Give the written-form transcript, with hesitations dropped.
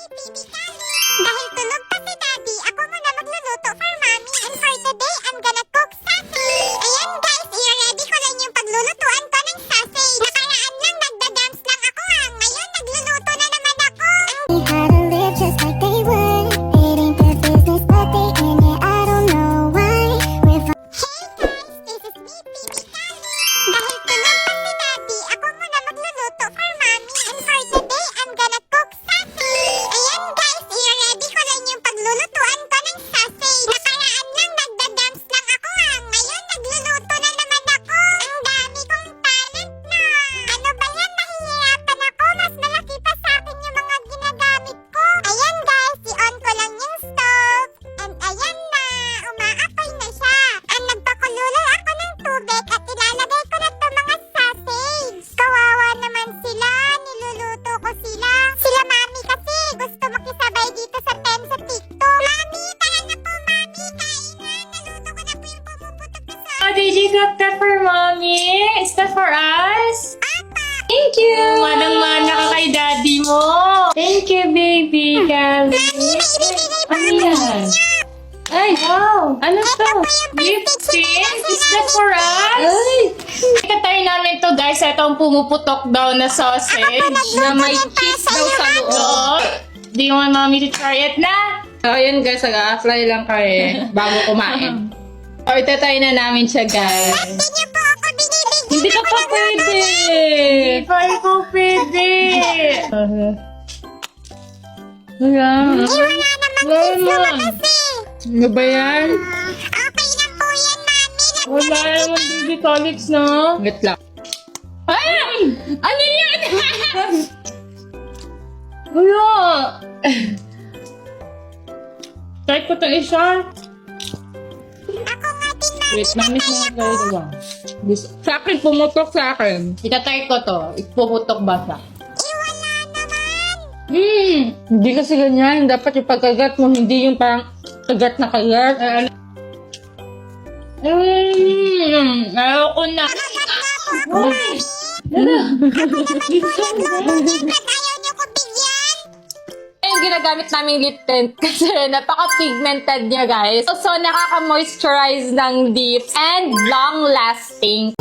baby darling. Dahil tulog pa si daddy, ako muna magluluto for mommy. And for today, I'm gonna cook sausage. Ayan guys, i-ready ko lang yung paglulutuan ko ng sausage. Nakaraan lang, nagda-dance lang ako ha. Ngayon, nagluluto na naman ako. How to live just like they would. It ain't their business, but they in it. I don't know why. We're Hey guys, this is me, baby darling. Dahil tulog pa si daddy, ako muna magluluto for mommy. And for today, I'm gonna cook sausage. Ayan guys, i-ready ko lang yung paglulutuan ko ng sausage. Nakaraan lang, nagda-dance lang ako ha. Ngayon, nagluluto na naman ako. Ang dami kong talent na. Ano ba yan? Nahihirapan ako. Mas malaki pa sa akin yung mga ginagamit ko. Ayan guys, i-on ko lang yung stove. And ayan na, umaapoy na siya. Ang nagpakulo ako ng tubig at ilalagay ko na to mga sausage. Kawawa naman sila, niluluto ko sila. Sila mami kasi gusto makisabay dito sa pen sa TikTok. Mami, tara na po mami, kain na. Naluto ko na po yung pumuputok na sa... Oh, did you cook that for mommy? Is that for us? Thank you! Manang-mana ka kay daddy mo. Thank you, baby. Gabi. Ano yan? Ay, wow! Ano to? Lipstick? Is that for us? Ay! Ikatay namin to, guys. Ito ang pumuputok daw na sausage. Na may cheese daw sa loob. Oo. Do you want mommy to try it na? Ayun guys, nag-a-apply lang kami bago kumain. O, itatry na namin siya guys. Hindi niyo po ako binibigyan. Hindi ka pa pwede! Hindi pa ikaw pwede. Wala. Wala namang kiss lumabas eh. Ano ba yan? Okay na po yan, mami. Wala naman baby colics, no? Wait lang. Ay! Ano yan? Wala. Try ko itong isa. Ako nga din, mami. Wait, namis mo nga kayo diba? Sa akin, pumutok sa akin. Itatry ko to. Ipuputok ba siya? Wala naman. Hindi kasi ganyan. Dapat yung pagkagat mo, hindi yung parang kagat na kagat. Ayoko na. Ay! Ba't ayaw niyo ko bigyan? Yung ginagamit naming lip tint kasi napaka-pigmented niya guys. So, nakaka-moisturize ng lips and long-lasting.